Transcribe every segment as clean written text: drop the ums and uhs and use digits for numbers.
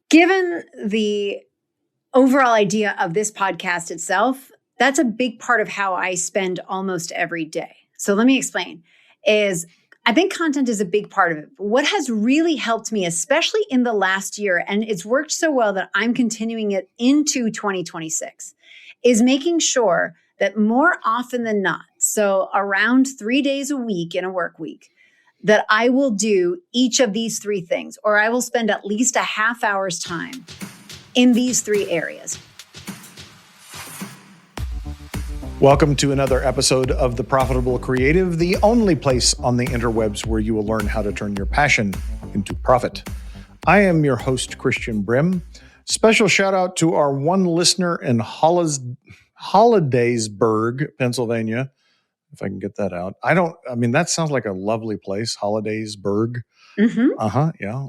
Given the overall idea of this podcast itself, that's a big part of how I spend almost every day. So let me explain. I think content is a big part of it. What has really helped me, especially in the last year, and it's worked so well that I'm continuing it into 2026, is making sure that more often than not, so around 3 days a week in a work week, that I will do each of these three things, or I will spend at least a half hour's time in these three areas. Welcome to another episode of The Profitable Creative, the only place on the interwebs where you will learn how to turn your passion into profit. I am your host, Christian Brim. Special shout out to our one listener in Hollidaysburg, Pennsylvania. If I can get that out. That sounds like a lovely place, Hollidaysburg. Mm-hmm. Yeah.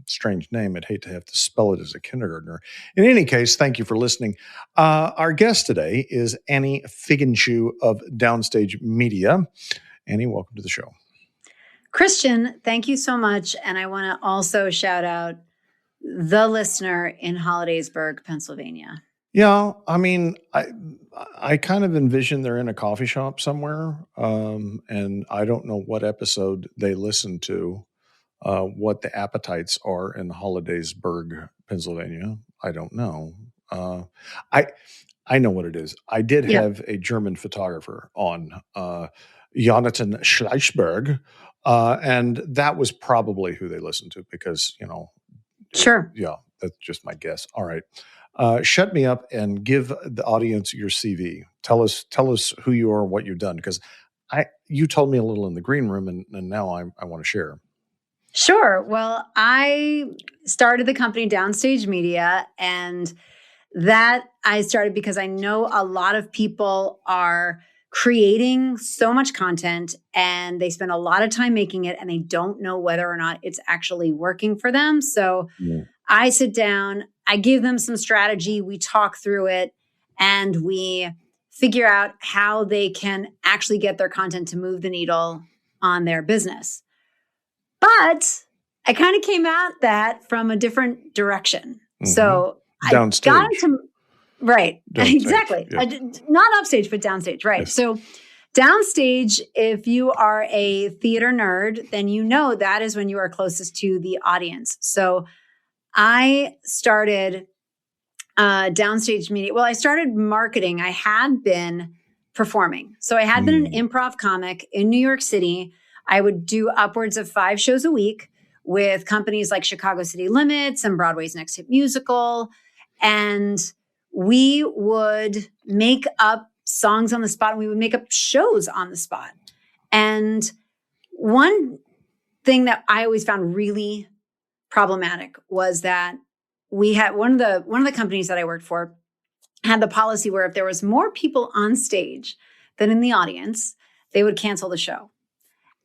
Strange name. I'd hate to have to spell it as a kindergartner. In any case, thank you for listening. Our guest today is Annie Figenshu of Downstage Media. Annie, welcome to the show. Christian, thank you so much. And I want to also shout out the listener in Hollidaysburg, Pennsylvania. Yeah, I kind of envision they're in a coffee shop somewhere, and I don't know what episode they listen to, what the appetites are in Hollidaysburg, Pennselsvania. I don't know. I know what it is. I did have a German photographer on, Jonathan Schleichberg, and that was probably who they listened to because, Sure. Yeah, that's just my guess. All right. Shut me up and give the audience your CV. Tell us who you are and what you've done, because you told me a little in the green room, and now I want to share. Sure. Well, I started the company Downstage Media, and that I started because I know a lot of people are creating so much content and they spend a lot of time making it and they don't know whether or not it's actually working for them. So I sit down, I give them some strategy, we talk through it, and we figure out how they can actually get their content to move the needle on their business. But I kind of came at that from a different direction. Mm-hmm. So Downstage. I got into, right, Downstage, exactly. yeah. Not upstage, but downstage, right. Yes. So downstage, if you are a theater nerd, then you know that is when you are closest to the audience. So I started Downstage Media. Well, I started marketing. I had been performing. So I had been an improv comic in New York City. I would do upwards of 5 shows a week with companies like Chicago City Limits and Broadway's Next Hit Musical. And we would make up songs on the spot, and we would make up shows on the spot. And one thing that I always found really problematic was that we had one of the companies that I worked for had the policy where if there was more people on stage than in the audience, they would cancel the show.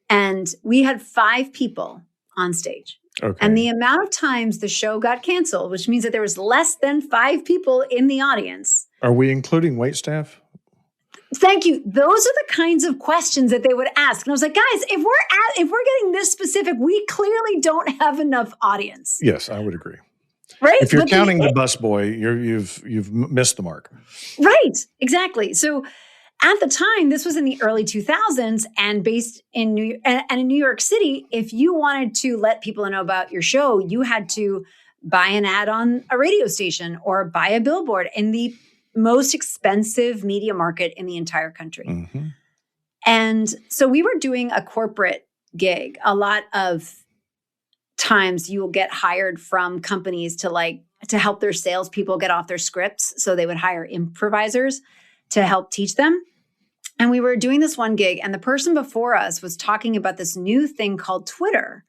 And we had 5 people on stage. Okay. And the amount of times the show got canceled, which means that there was less than 5 people in the audience. Are we including waitstaff? Thank you. Those are the kinds of questions that they would ask. And I was like, guys, if we're getting this specific, we clearly don't have enough audience. Yes, I would agree. Right? If you're counting the busboy, you've missed the mark. Right. Exactly. So at the time, this was in the early 2000s, and based in New York City, if you wanted to let people know about your show, you had to buy an ad on a radio station or buy a billboard in the most expensive media market in the entire country. Mm-hmm. And so we were doing a corporate gig. A lot of times you will get hired from companies to help their salespeople get off their scripts. So they would hire improvisers to help teach them. And we were doing this one gig, and the person before us was talking about this new thing called Twitter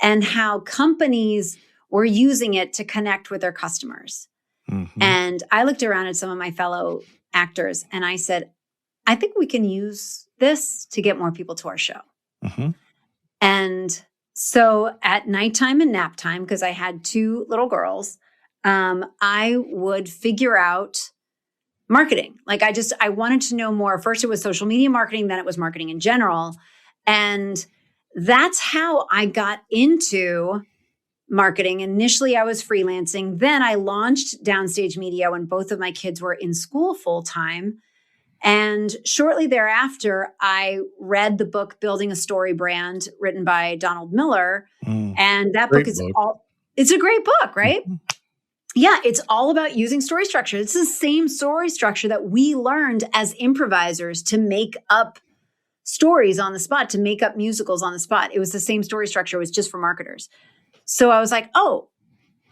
and how companies were using it to connect with their customers. Mm-hmm. And I looked around at some of my fellow actors and I said, I think we can use this to get more people to our show. Mm-hmm. And so at nighttime and nap time, because I had 2 little girls, I would figure out marketing. I wanted to know more. First, it was social media marketing, then it was marketing in general. And that's how I got into marketing. Initially, I was freelancing. Then I launched Downstage Media when both of my kids were in school full time. And shortly thereafter, I read the book Building a Story Brand, written by Donald Miller. And that book is it's a great book, right? Mm-hmm. Yeah, it's all about using story structure. It's the same story structure that we learned as improvisers to make up stories on the spot, to make up musicals on the spot. It was the same story structure. It was just for marketers. So I was like, oh,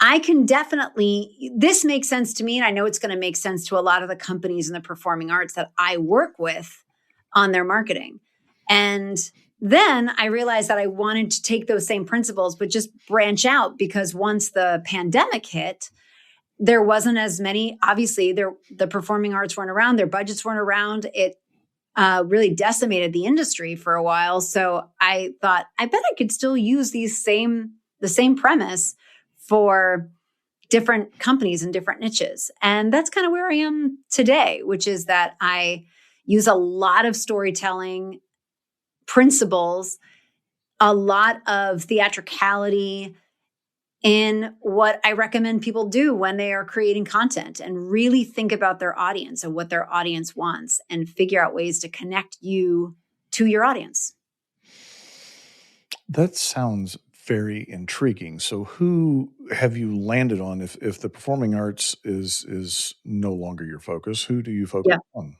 I can definitely, this makes sense to me. And I know it's going to make sense to a lot of the companies in the performing arts that I work with on their marketing. And then I realized that I wanted to take those same principles, but just branch out, because once the pandemic hit, there wasn't as many, obviously the performing arts weren't around, their budgets weren't around. It really decimated the industry for a while. So I thought, I bet I could still use the same premise for different companies and different niches. And that's kind of where I am today, which is that I use a lot of storytelling principles, a lot of theatricality in what I recommend people do when they are creating content, and really think about their audience and what their audience wants and figure out ways to connect you to your audience. That sounds very intriguing. So who have you landed on if the performing arts is no longer your focus? Who do you focus on?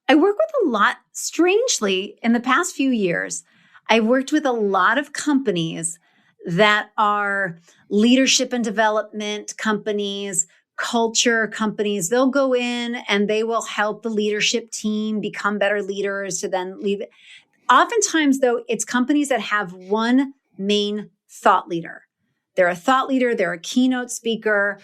I work with a lot, strangely, in the past few years, I've worked with a lot of companies that are leadership and development companies, culture companies. They'll go in and they will help the leadership team become better leaders to then leave it. Oftentimes, though, it's companies that have one main thought leader. They're a thought leader, they're a keynote speaker,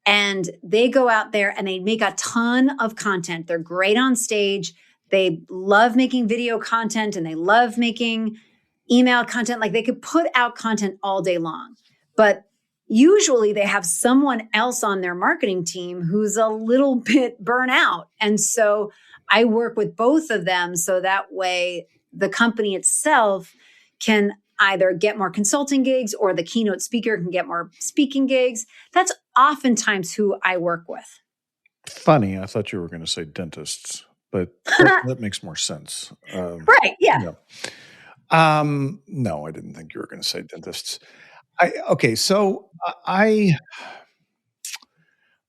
and they go out there and they make a ton of content. They're great on stage. They love making video content and they love making email content. Like, they could put out content all day long, but usually they have someone else on their marketing team who's a little bit burnt out. And so I work with both of them, so that way the company itself can either get more consulting gigs or the keynote speaker can get more speaking gigs. That's oftentimes who I work with. Funny, I thought you were going to say dentists, but that makes more sense. Right, yeah. No, I didn't think you were going to say dentists. So I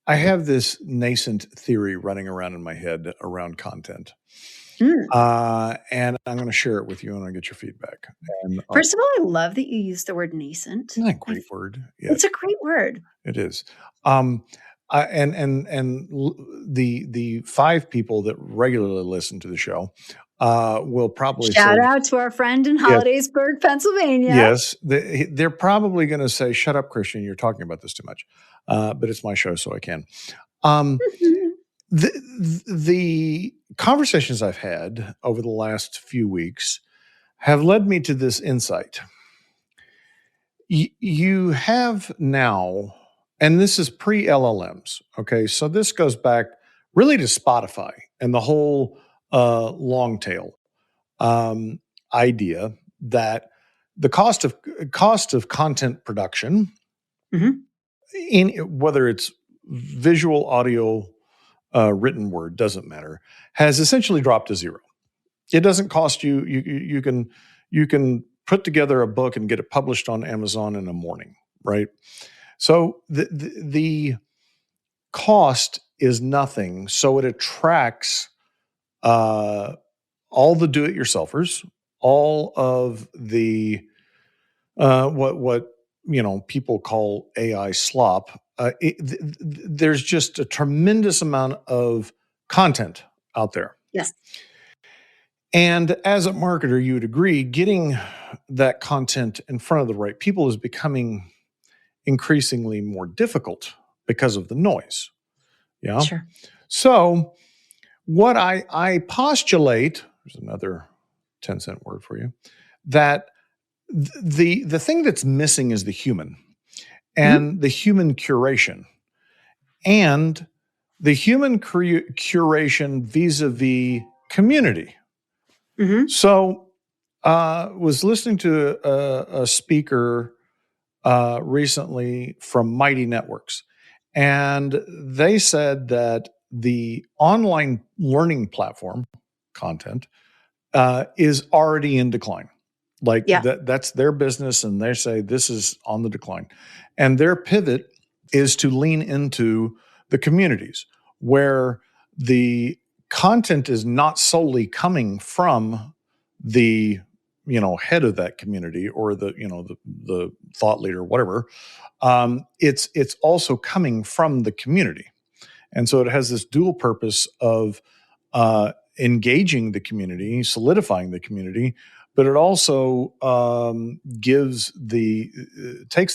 have this nascent theory running around in my head around content. And I'm going to share it with you and I'll get your feedback. And first of all, I love that you use the word nascent. Isn't that a great word? Yeah. It's a great word. It is. And the 5 people that regularly listen to the show will probably shout out to our friend in Hollidaysburg, Pennsylvania. Yes, they're probably going to say, "Shut up, Christian! You're talking about this too much." But it's my show, so I can. The conversations I've had over the last few weeks have led me to this insight. You have now, and this is pre-LLMs, okay? So this goes back really to Spotify and the whole long tail idea that the cost of content production, in whether it's visual, audio, written word, doesn't matter, has essentially dropped to zero. It doesn't cost you. You can put together a book and get it published on Amazon in a morning, right? So the cost is nothing. So it attracts all the do-it-yourselfers, all of the what people call AI slop. There's just a tremendous amount of content out there. Yes. And as a marketer, you would agree, getting that content in front of the right people is becoming increasingly more difficult because of the noise. Yeah. Sure. So what I postulate, there's another 10-cent word for you, that the thing that's missing is the human and the human curation and the human curation vis-a-vis community. So was listening to a speaker recently from Mighty Networks. And they said that the online learning platform content is already in decline. Like Yeah. that's their business, and they say this is on the decline. And their pivot is to lean into the communities where the content is not solely coming from the head of that community or the thought leader, whatever. It's also coming from the community, and so it has this dual purpose of engaging the community, solidifying the community, but it also takes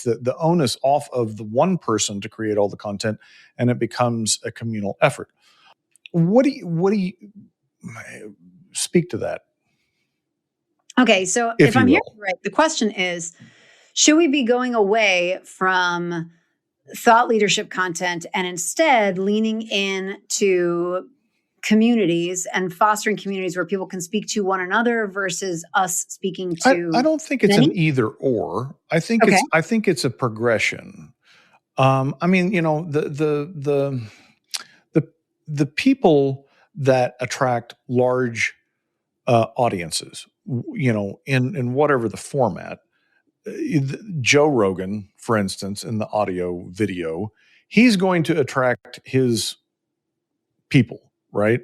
the onus off of the one person to create all the content, and it becomes a communal effort. What do you speak to that? Okay, so if I'm hearing right, the question is, should we be going away from thought leadership content and instead leaning into communities and fostering communities where people can speak to one another versus us speaking to I don't think it's many? an either or. I think it's a progression. I mean, the people that attract large audiences, in whatever the format. Joe Rogan, for instance, in the audio video, he's going to attract his people, right?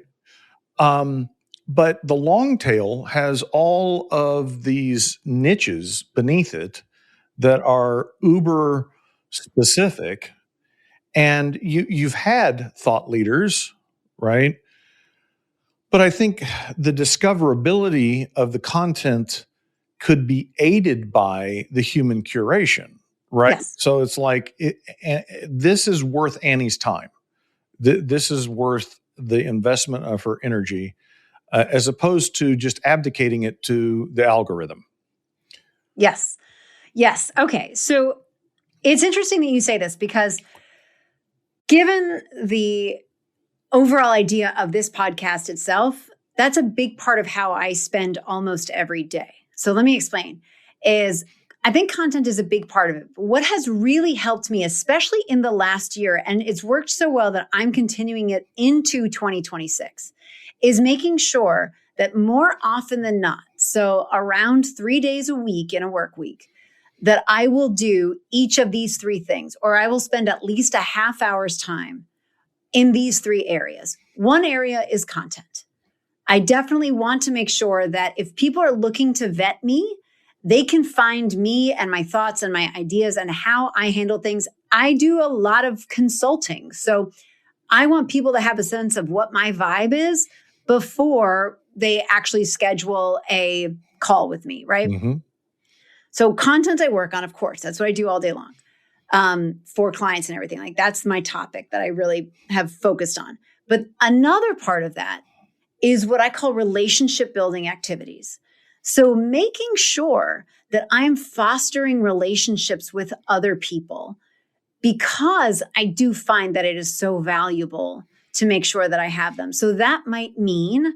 But the long tail has all of these niches beneath it that are uber specific. And you've had thought leaders, right? But I think the discoverability of the content could be aided by the human curation, right? Yes. So it's like, this is worth Annie's time. This is worth the investment of her energy, as opposed to just abdicating it to the algorithm. Yes. Yes. Okay. So it's interesting that you say this, because given the overall idea of this podcast itself, that's a big part of how I spend almost every day. So let me explain. I think content is a big part of it. But what has really helped me, especially in the last year, and it's worked so well that I'm continuing it into 2026, is making sure that more often than not, so around 3 days a week in a work week, that I will do each of these three things, or I will spend at least a half hour's time in these three areas. One area is content. I definitely want to make sure that if people are looking to vet me, they can find me and my thoughts and my ideas and how I handle things. I do a lot of consulting. So I want people to have a sense of what my vibe is before they actually schedule a call with me, right? Mm-hmm. So content I work on, of course, that's what I do all day long for clients and everything. Like that's my topic that I really have focused on. But another part of that is what I call relationship building activities. So making sure that I'm fostering relationships with other people, because I do find that it is so valuable to make sure that I have them. So that might mean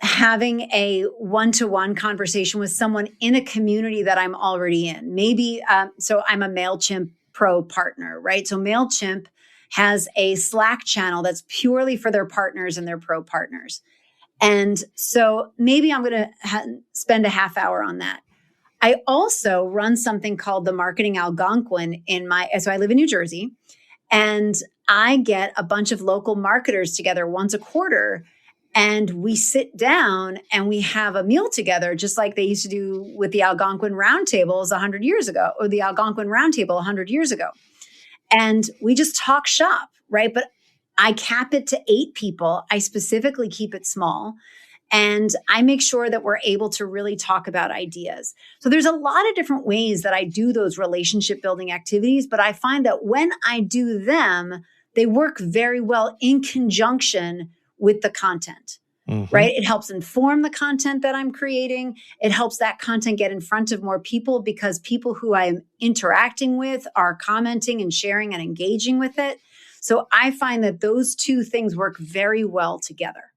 having a one-to-one conversation with someone in a community that I'm already in. Maybe, so I'm a MailChimp Pro partner, right? So MailChimp has a Slack channel that's purely for their partners and their pro partners. And so maybe I'm going to spend a half hour on that. I also run something called the Marketing Algonquin so I live in New Jersey, and I get a bunch of local marketers together once a quarter, and we sit down and we have a meal together, just like they used to do with the Algonquin Roundtables 100 years ago, or the Algonquin Roundtable 100 years ago. And we just talk shop, right? But I cap it to 8 people. I specifically keep it small. And I make sure that we're able to really talk about ideas. So there's a lot of different ways that I do those relationship building activities, but I find that when I do them, they work very well in conjunction with the content, right? It helps inform the content that I'm creating. It helps that content get in front of more people, because people who I'm interacting with are commenting and sharing and engaging with it. So I find that those two things work very well together.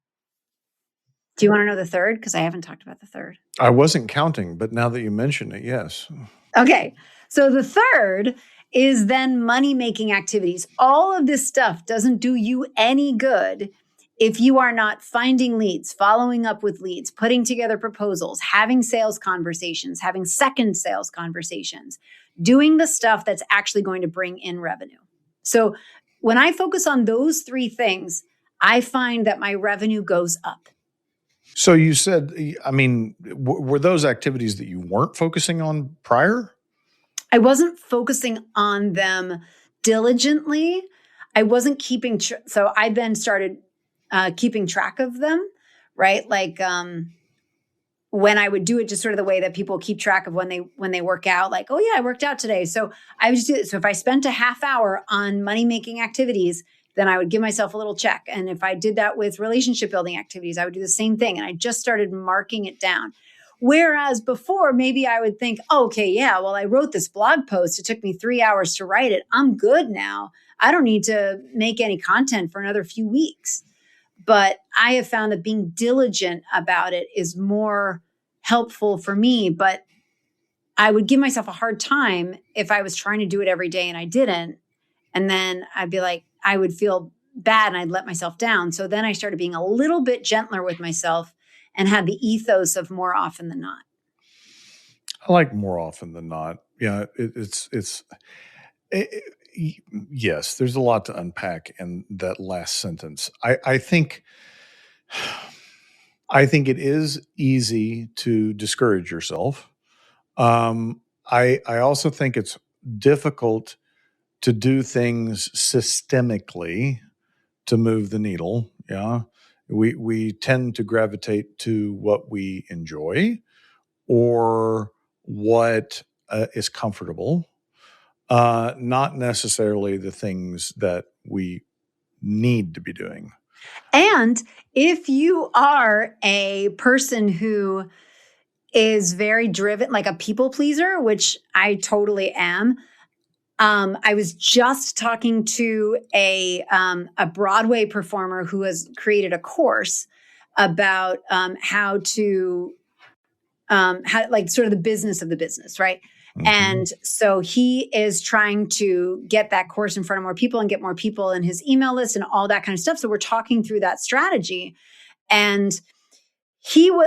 Do you want to know the third? Because I haven't talked about the third. I wasn't counting, but now that you mention it, yes. Okay. So the third is then money-making activities. All of this stuff doesn't do you any good if you are not finding leads, following up with leads, putting together proposals, having sales conversations, having second sales conversations, doing the stuff that's actually going to bring in revenue. So when I focus on those three things, I find that my revenue goes up. So you said, I mean, were those activities that you weren't focusing on prior? I wasn't focusing on them diligently. I wasn't keeping, so I then started keeping track of them, right? Like when I would do it just sort of the way that people keep track of when they work out, like, oh yeah, I worked out today. So I would just do it. So if I spent a half hour on money-making activities, then I would give myself a little check. And if I did that with relationship building activities, I would do the same thing. And I just started marking it down. Whereas before, maybe I would think, oh, okay, yeah, well, I wrote this blog post. It took me 3 hours to write it. I'm good now. I don't need to make any content for another few weeks. But I have found that being diligent about it is more helpful for me. But I would give myself a hard time if I was trying to do it every day and I didn't. And then I'd be like, I would feel bad and I'd let myself down. So then I started being a little bit gentler with myself and had the ethos of more often than not. I like more often than not. Yeah, yes, there's a lot to unpack in that last sentence. I think it is easy to discourage yourself. I also think it's difficult to do things systemically to move the needle. Yeah. We tend to gravitate to what we enjoy or what is comfortable, not necessarily the things that we need to be doing. And if you are a person who is very driven, like a people pleaser, which I totally am, I was just talking to a Broadway performer who has created a course about how to like sort of the business of the business, right? Mm-hmm. And so he is trying to get that course in front of more people and get more people in his email list and all that kind of stuff. So we're talking through that strategy, and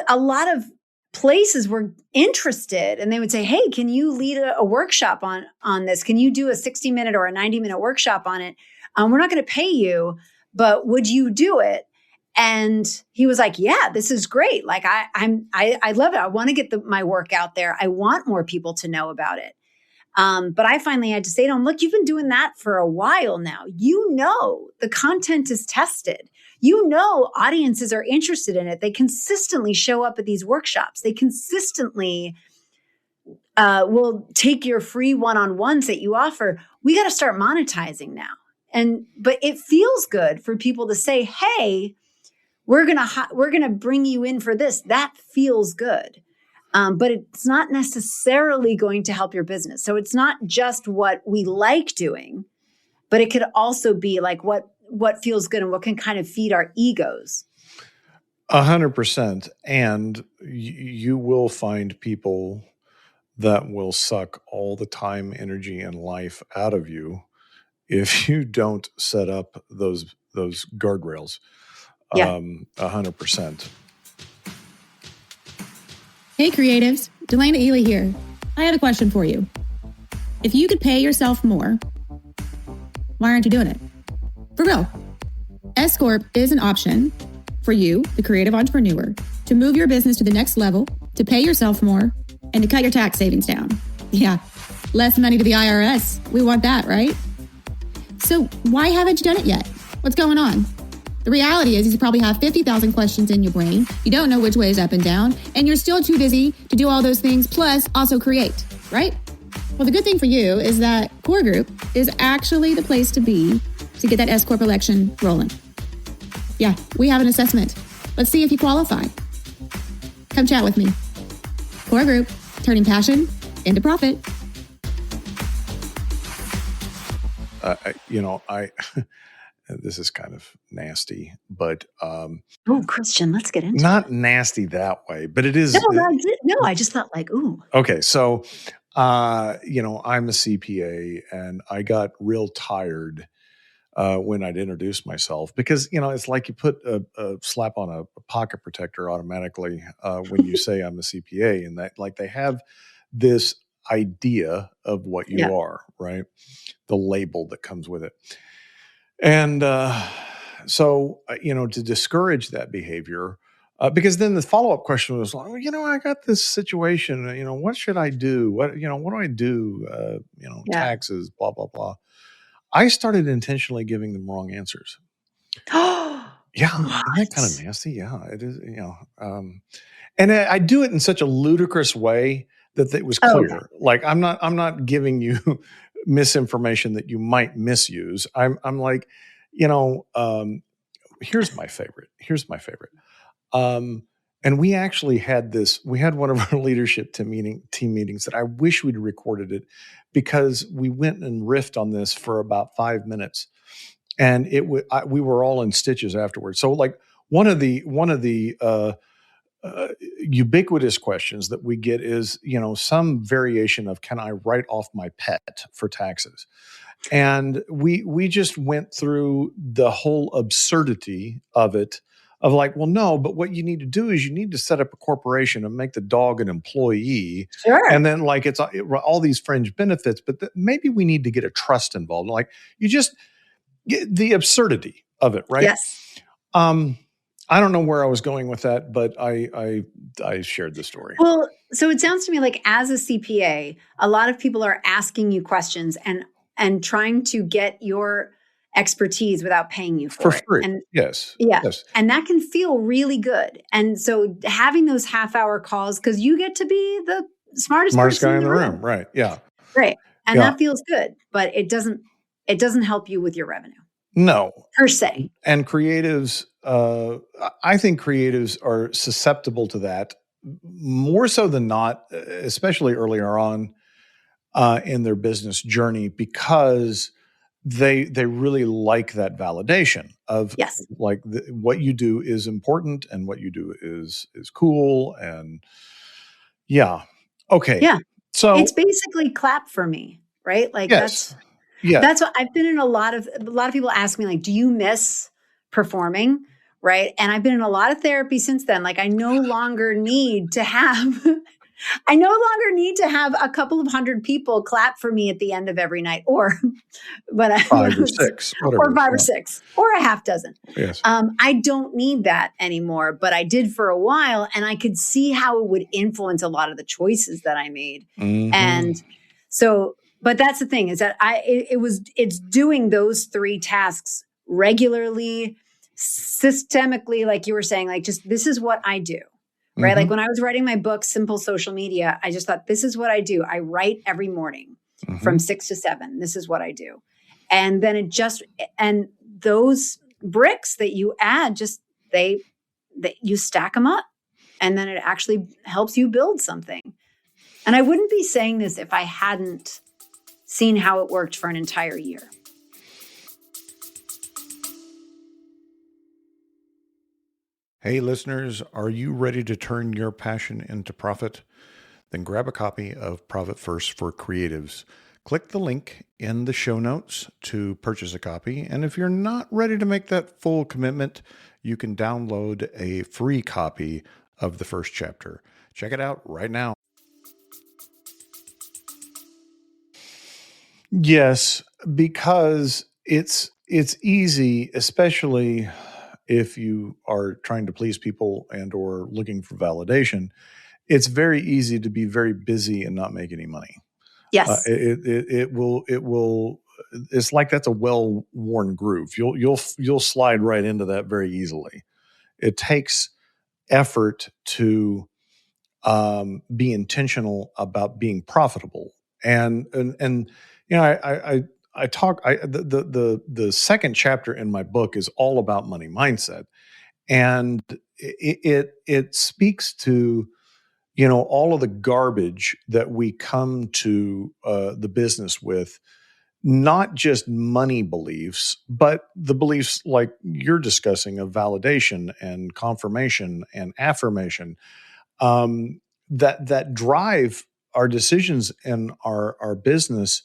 a lot of places were interested, and they would say, hey, can you lead a workshop on this? Can you do a 60-minute or a 90-minute workshop on it? We're not going to pay you, but would you do it? And he was like, yeah, this is great. Like, I love it. I want to get my work out there. I want more people to know about it. But I finally had to say to him, look, you've been doing that for a while now. You know, the content is tested. You know, audiences are interested in it. They consistently show up at these workshops. They consistently will take your free one-on-ones that you offer. We got to start monetizing now. But it feels good for people to say, hey, we're gonna bring you in for this. That feels good. But it's not necessarily going to help your business. So it's not just what we like doing, but it could also be like what feels good and what can kind of feed our egos. 100%. And you will find people that will suck all the time, energy, and life out of you if you don't set up those guardrails. Yeah. 100%. Hey creatives, Delana Ely here. I had a question for you. If you could pay yourself more, why aren't you doing it? For real. S Corp is an option for you, the creative entrepreneur, to move your business to the next level, to pay yourself more, and to cut your tax savings down. Yeah, less money to the IRS. We want that, right? So why haven't you done it yet? What's going on? The reality is you probably have 50,000 questions in your brain. You don't know which way is up and down, and you're still too busy to do all those things, plus also create, right? Well, the good thing for you is that Core Group is actually the place to be to get that S Corp election rolling. Yeah, we have an assessment. Let's see if you qualify. Come chat with me. Core Group, turning passion into profit. This is kind of nasty, but Christian, let's get into not it. Nasty that way, but it is. No, I just thought like, ooh. Okay, so I'm a CPA, and I got real tired when I'd introduce myself because, it's like you put a slap on a pocket protector automatically when you say I'm a CPA, and that like they have this idea of what you are, right? The label that comes with it. And so, to discourage that behavior, because then the follow-up question was like, I got this situation, what should I do? What do I do? Taxes, blah, blah, blah. I started intentionally giving them wrong answers. Yeah. What? Isn't that kind of nasty? Yeah, it is, and I do it in such a ludicrous way that it was clear. Okay. Like I'm not giving you misinformation that you might misuse. I'm like, here's my favorite. And we actually had one of our leadership team meetings that I wish we'd recorded it, because we went and riffed on this for about 5 minutes, and we were all in stitches afterwards. So like one of the ubiquitous questions that we get is, some variation of, can I write off my pet for taxes? And we just went through the whole absurdity of it, of like, well, no, but what you need to do is you need to set up a corporation and make the dog an employee. Sure. And then like it's all these fringe benefits, but maybe we need to get a trust involved. Like you just get the absurdity of it, right? Yes. I don't know where I was going with that, but I shared the story. Well, so it sounds to me like as a CPA, a lot of people are asking you questions and trying to get your expertise without paying you for it. Free. And yes. Yeah. Yes. And that can feel really good. And so having those half-hour calls, because you get to be the smartest person guy in the room. Right. Yeah. Right. And that feels good, but it doesn't help you with your revenue. No. Per se. And creatives, I think creatives are susceptible to that more so than not, especially earlier on in their business journey, because they really like that validation of like what you do is important and what you do is cool. And okay. Yeah. So it's basically clap for me, right? Like that's what I've been in. A lot of people ask me, like, do you miss performing? Right. And I've been in a lot of therapy since then. Like I no longer need to have a couple of hundred people clap for me at the end of every night, or five or six, or five or six, or a half dozen. Yes. I don't need that anymore, but I did for a while, and I could see how it would influence a lot of the choices that I made. Mm-hmm. And so, but that's the thing, is that it's doing those three tasks regularly, systemically, like you were saying, like just this is what I do. Right. Like when I was writing my book, Simple Social Media, I just thought, this is what I do. I write every morning from 6 to 7. This is what I do. And then and those bricks that you add, you stack them up, and then it actually helps you build something. And I wouldn't be saying this if I hadn't seen how it worked for an entire year. Hey listeners, are you ready to turn your passion into profit? Then grab a copy of Profit First for Creatives. Click the link in the show notes to purchase a copy. And if you're not ready to make that full commitment, you can download a free copy of the first chapter. Check it out right now. Yes, because it's easy, especially if you are trying to please people and or looking for validation. It's very easy to be very busy and not make any money. Yes. It will. It's like that's a well-worn groove. You'll slide right into that very easily. It takes effort to be intentional about being profitable. And I talk. The second chapter in my book is all about money mindset, and it speaks to all of the garbage that we come to the business with, not just money beliefs, but the beliefs like you're discussing of validation and confirmation and affirmation, that drive our decisions in our business.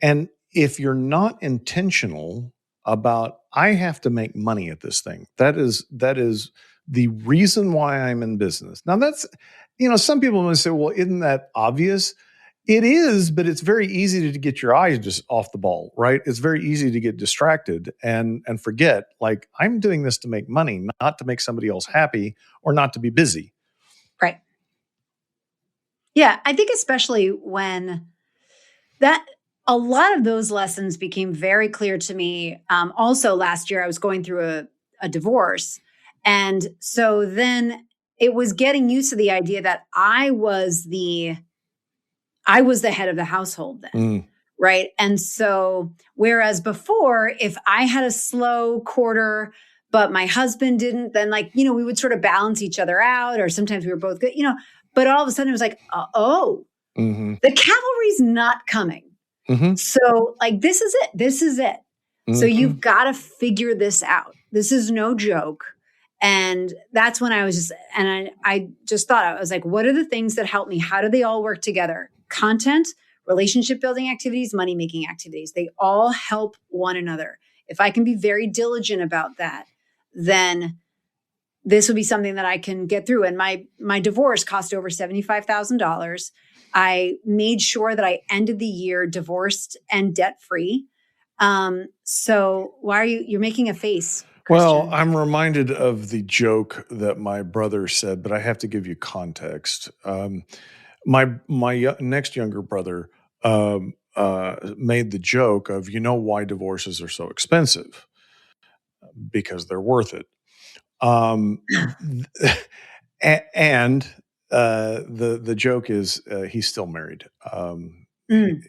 And if you're not intentional about, I have to make money at this thing, that is the reason why I'm in business. Now that's, some people might say, well, isn't that obvious? It is, but it's very easy to get your eyes just off the ball, right? It's very easy to get distracted and forget, like, I'm doing this to make money, not to make somebody else happy or not to be busy. Right. Yeah, I think especially when a lot of those lessons became very clear to me. Also last year, I was going through a divorce. And so then it was getting used to the idea that I was the head of the household then. Right. And so, whereas before, if I had a slow quarter, but my husband didn't, then we would sort of balance each other out, or sometimes we were both good, but all of a sudden it was like, the cavalry's not coming. So this is it. This is it. So you've got to figure this out. This is no joke. And that's when I was I just thought, I was like, what are the things that help me? How do they all work together? Content, relationship building activities, money making activities. They all help one another. If I can be very diligent about that, then this would be something that I can get through. And my divorce cost over $75,000. I made sure that I ended the year divorced and debt free. So why are you're making a face, Christian? Well, I'm reminded of the joke that my brother said, but I have to give you context. My next younger brother made the joke of, why divorces are so expensive? Because they're worth it. And the joke is he's still married.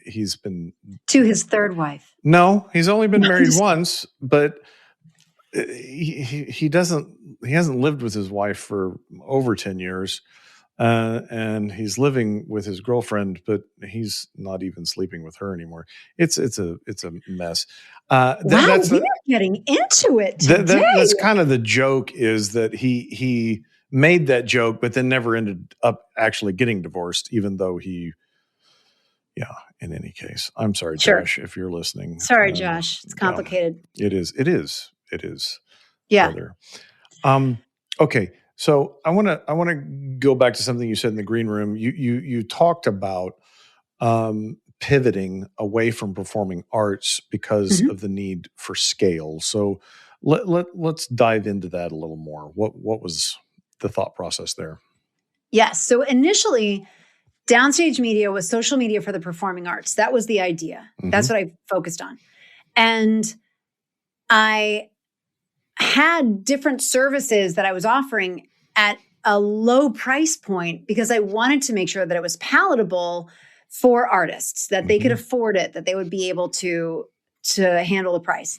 He's been to his third wife. No, he's only been married once, but he hasn't lived with his wife for over 10 years. And he's living with his girlfriend, but he's not even sleeping with her anymore. It's a mess. Wow, we are getting into it today. That's kind of the joke, is that he made that joke, but then never ended up actually getting divorced, even though in any case. I'm sorry, sure. Josh, if you're listening. Sorry, Josh. It's complicated. It is. Yeah. Brother. Okay. So I want to go back to something you said in the green room. You talked about pivoting away from performing arts because of the need for scale. So let's dive into that a little more. What was the thought process there? Yes. So initially, Downstage Media was social media for the performing arts. That was the idea. That's what I focused on. And I had different services that I was offering at a low price point because I wanted to make sure that it was palatable for artists, that they could afford it, that they would be able to handle the price.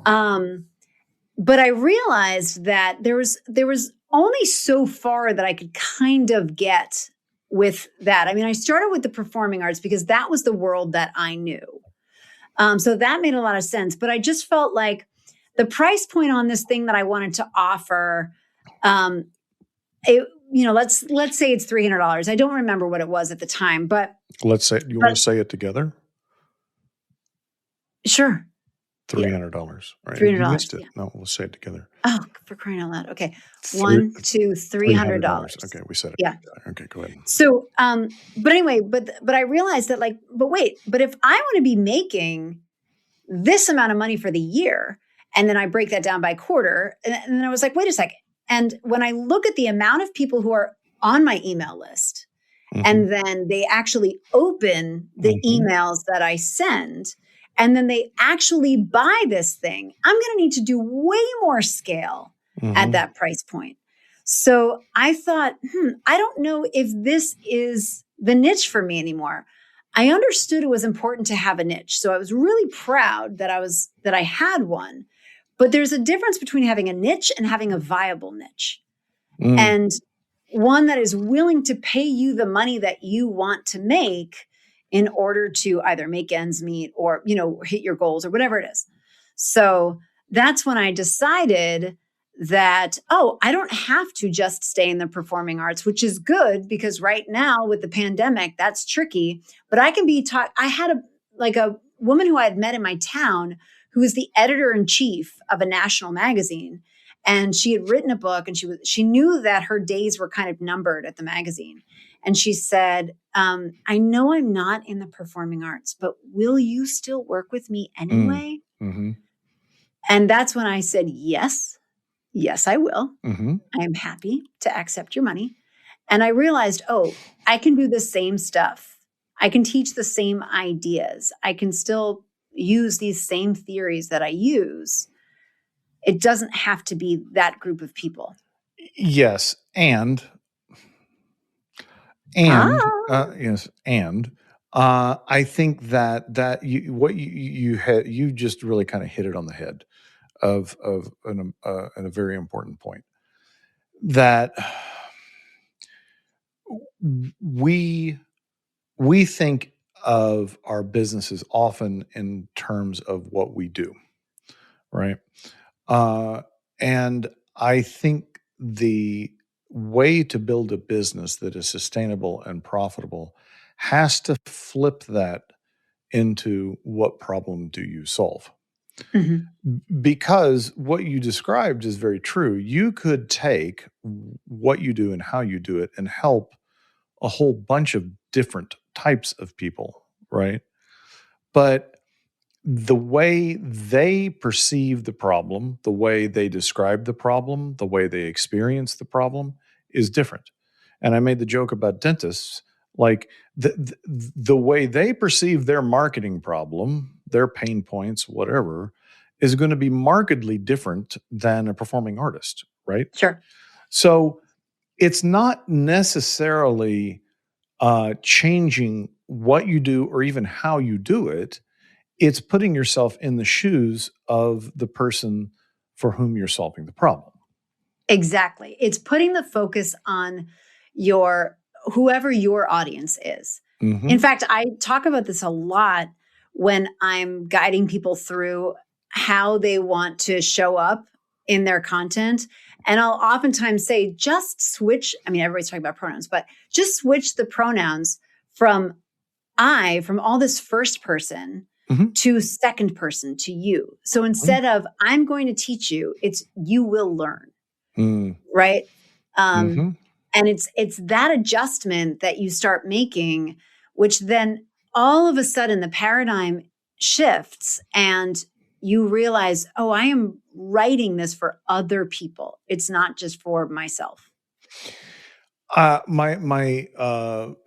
But I realized that there was only so far that I could kind of get with that. I mean, I started with the performing arts because that was the world that I knew. So that made a lot of sense. But I just felt like the price point on this thing that I wanted to offer, let's say it's $300. I don't remember what it was at the time, but let's say you want to say it together. Sure. $300, right? $300. You missed it. Yeah. No, we'll say it together. Oh, for crying out loud. Okay. $300. Okay, we said it. Yeah. Together. Okay, go ahead. So, but anyway, but I realized that but if I want to be making this amount of money for the year, and then I break that down by quarter, and then I was like, wait a second. And when I look at the amount of people who are on my email list, and then they actually open the emails that I send, and then they actually buy this thing, I'm going to need to do way more scale at that price point. So I thought, I don't know if this is the niche for me anymore. I understood it was important to have a niche. So I was really proud that I had one. But there's a difference between having a niche and having a viable niche. And one that is willing to pay you the money that you want to make in order to either make ends meet or, hit your goals or whatever it is. So that's when I decided that, oh, I don't have to just stay in the performing arts, which is good because right now with the pandemic, that's tricky. But I can be taught. I had a woman who I had met in my town who was the editor-in-chief of a national magazine. And she had written a book, and she knew that her days were kind of numbered at the magazine. And she said, I know I'm not in the performing arts, but will you still work with me anyway? Mm-hmm. And that's when I said, yes, I will. Mm-hmm. I am happy to accept your money. And I realized, oh, I can do the same stuff. I can teach the same ideas. I can still use these same theories that I use. It doesn't have to be that group of people. Yes. And yes. And I think that you just really kind of hit it on the head of a very important point, that we think of our businesses often in terms of what we do, right? And I think the way to build a business that is sustainable and profitable has to flip that into what problem do you solve? Mm-hmm. Because what you described is very true. You could take what you do and how you do it and help a whole bunch of different types of people, right? But the way they perceive the problem, the way they describe the problem, the way they experience the problem is different. And I made the joke about dentists, like the way they perceive their marketing problem, their pain points, whatever, is going to be markedly different than a performing artist, right? Sure. So it's not necessarily changing what you do or even how you do it. It's putting yourself in the shoes of the person for whom you're solving the problem. Exactly. It's putting the focus on whoever your audience is. Mm-hmm. In fact, I talk about this a lot when I'm guiding people through how they want to show up in their content. And I'll oftentimes say, just switch. I mean, everybody's talking about pronouns, but just switch the pronouns from all this first person to second person, to you. So instead of I'm going to teach you, it's you will learn. Right. And it's that adjustment that you start making, which then all of a sudden the paradigm shifts and you realize, oh, I am writing this for other people. It's not just for myself. My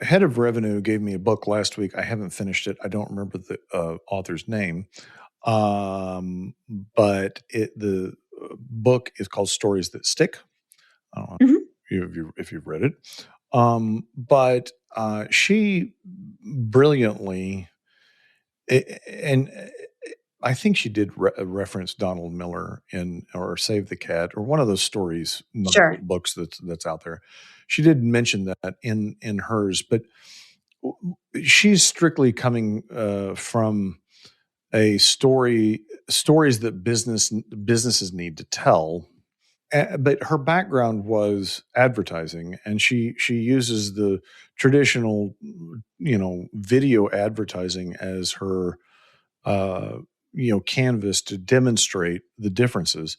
head of revenue gave me a book last week. I haven't finished it. I don't remember the author's name. But the book is called Stories That Stick. I don't know if you've read it. But she brilliantly, and I think she did reference Donald Miller or Save the Cat or one of those stories books that's out there. She did mention that in hers, but she's strictly coming from a stories that businesses need to tell. But her background was advertising, and she uses the traditional, video advertising as her, canvas to demonstrate the differences.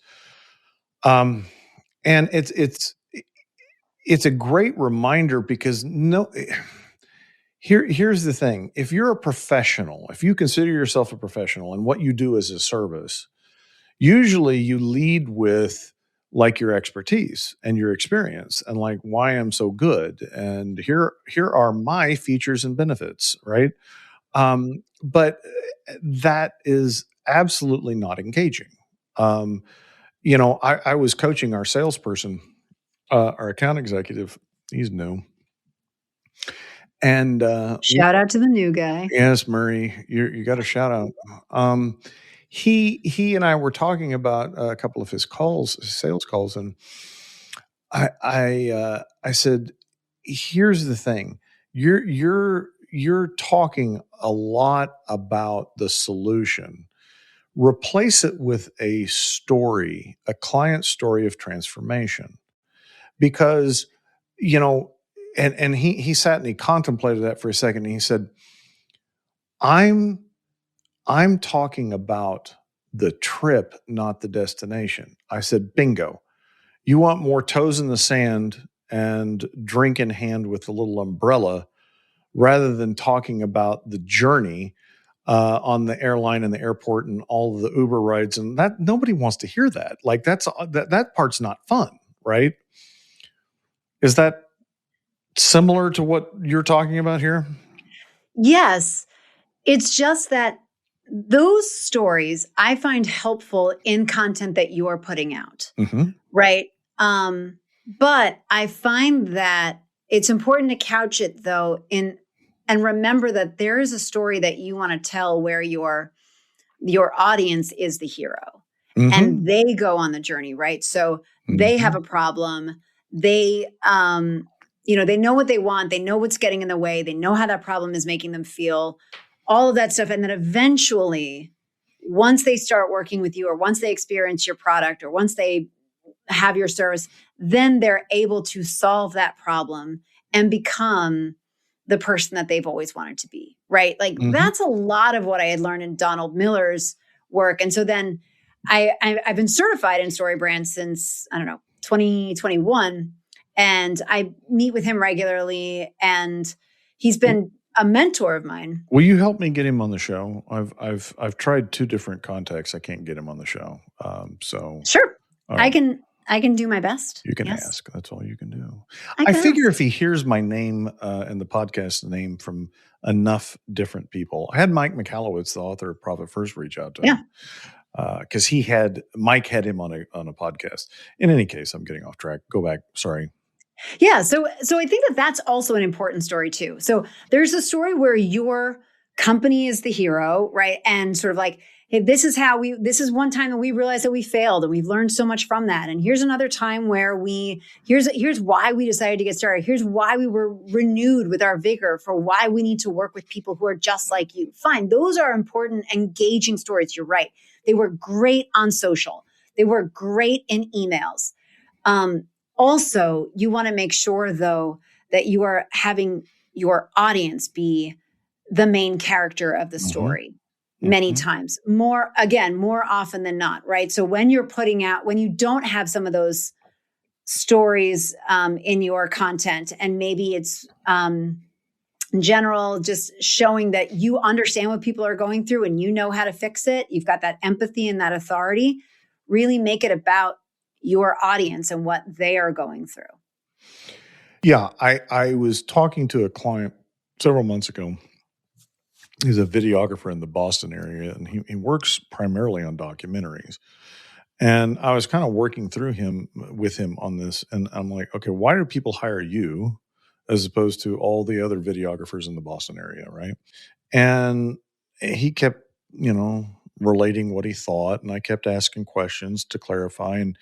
And it's a great reminder because here's the thing. If you're a professional, if you consider yourself a professional and what you do as a service, usually you lead with like your expertise and your experience and like why I'm so good. And here are my features and benefits, right? But that is absolutely not engaging. I was coaching our salesperson, our account executive. He's new. And shout out to the new guy. Yes, Murray, you got a shout out. He and I were talking about a couple of his sales calls, and I said, "Here's the thing: you're talking a lot about the solution replace it with a story, a client story of transformation. Because, and he sat and he contemplated that for a second, and he said, I'm talking about the trip, not the destination. I said, bingo. You want more toes in the sand and drink in hand with a little umbrella rather than talking about the journey on the airline and the airport and all of the Uber rides. And that nobody wants to hear that. Like that part's not fun, right? Is that similar to what you're talking about here? Yes. It's just that those stories I find helpful in content that you are putting out, right? But I find that it's important to couch it though and remember that there is a story that you want to tell where your audience is the hero and they go on the journey, right? So they have a problem. They, they know what they want. They know what's getting in the way. They know how that problem is making them feel, all of that stuff. And then eventually, once they start working with you or once they experience your product or once they have your service, then they're able to solve that problem and become the person that they've always wanted to be, right? Like that's a lot of what I had learned in Donald Miller's work. And so then I've been certified in StoryBrand since, 2021. And I meet with him regularly and he's been a mentor of mine. Will you help me get him on the show? I've tried 2 different contacts. I can't get him on the show. So sure. I can do my best. You can ask. That's all you can do. I figure if he hears my name and the podcast name from enough different people. I had Mike Michalowicz, the author of Profit First, reach out to him. Because Mike had him on a podcast. In any case, I'm getting off track. Go back. Sorry. Yeah. So I think that that's also an important story too. So there's a story where your company is the hero, right? And sort of like, hey, this is one time that we realized that we failed and we've learned so much from that. And here's another time where here's why we decided to get started. Here's why we were renewed with our vigor for why we need to work with people who are just like you. Fine. Those are important, engaging stories. You're right. They were great on social. They were great in emails. Also, you want to make sure, though, that you are having your audience be the main character of the story many times. More often than not, right? So when you don't have some of those stories in your content, and maybe it's in general, just showing that you understand what people are going through and you know how to fix it. You've got that empathy and that authority. Really make it about your audience and what they are going through. Yeah, I was talking to a client several months ago. He's a videographer in the Boston area, and he works primarily on documentaries. And I was kind of working with him on this, and I'm like, okay, why do people hire you as opposed to all the other videographers in the Boston area, right? And he kept, relating what he thought, and I kept asking questions to clarify. And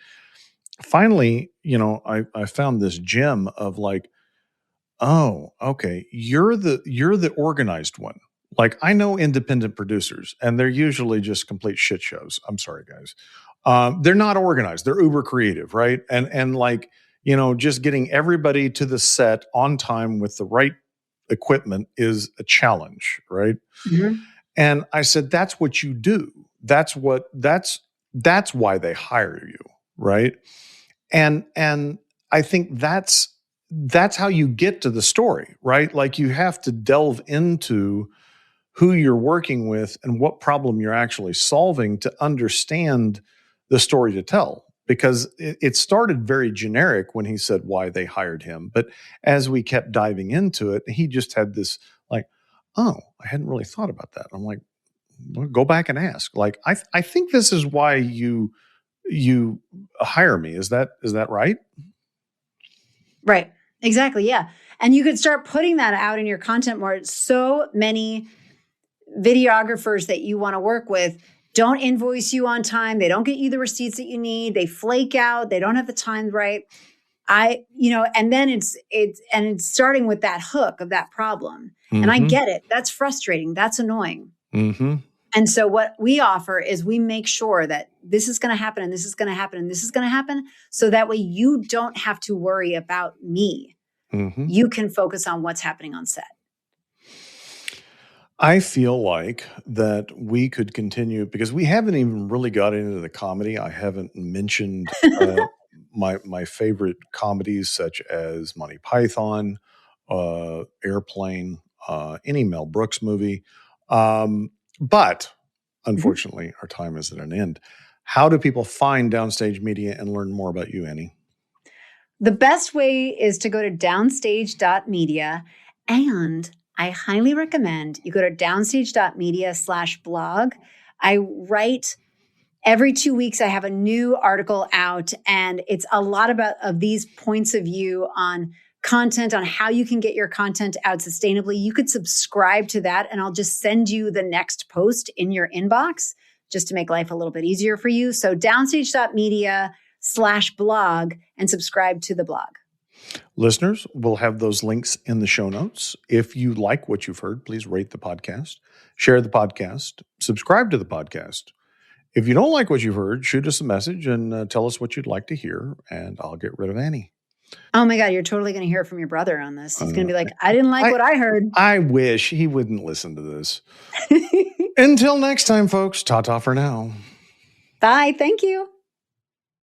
finally, I found this gem of like, oh, okay, you're the organized one. Like, I know independent producers, and they're usually just complete shit shows. I'm sorry, guys. They're not organized. They're uber creative, right? And like, just getting everybody to the set on time with the right equipment is a challenge, right? And I said, that's what you do. That's why they hire you, right? And I think that's how you get to the story, right? Like, you have to delve into who you're working with and what problem you're actually solving to understand the story to tell. Because it started very generic when he said why they hired him. But as we kept diving into it, he just had this like, oh, I hadn't really thought about that. I'm like, well, go back and ask. Like, I think this is why you hire me. Is that right? Right. Exactly. Yeah. And you could start putting that out in your content more. So many videographers that you want to work with don't invoice you on time. They don't get you the receipts that you need. They flake out. They don't have the time right. And then it's starting with that hook of that problem. And I get it. That's frustrating. That's annoying. And so what we offer is we make sure that this is going to happen and this is going to happen and this is going to happen. So that way you don't have to worry about me. Mm-hmm. You can focus on what's happening on set. I feel like that we could continue because we haven't even really got into the comedy. I haven't mentioned my favorite comedies such as Monty Python, Airplane, any Mel Brooks movie. But unfortunately, our time is at an end. How do people find Downstage Media and learn more about you, Annie? The best way is to go to downstage.media, and I highly recommend you go to downstage.media/blog. I write every 2 weeks. I have a new article out, and it's a lot of these points of view on content, on how you can get your content out sustainably. You could subscribe to that, and I'll just send you the next post in your inbox just to make life a little bit easier for you. So downstage.media/blog and subscribe to the blog. Listeners, we'll have those links in the show notes. If you like what you've heard, please rate the podcast, share the podcast, subscribe to the podcast. If you don't like what you've heard, shoot us a message and tell us what you'd like to hear, and I'll get rid of Annie. Oh my God, you're totally going to hear from your brother on this. He's going to be like, I didn't like what I heard. I wish he wouldn't listen to this. Until next time, folks, ta-ta for now. Bye. Thank you.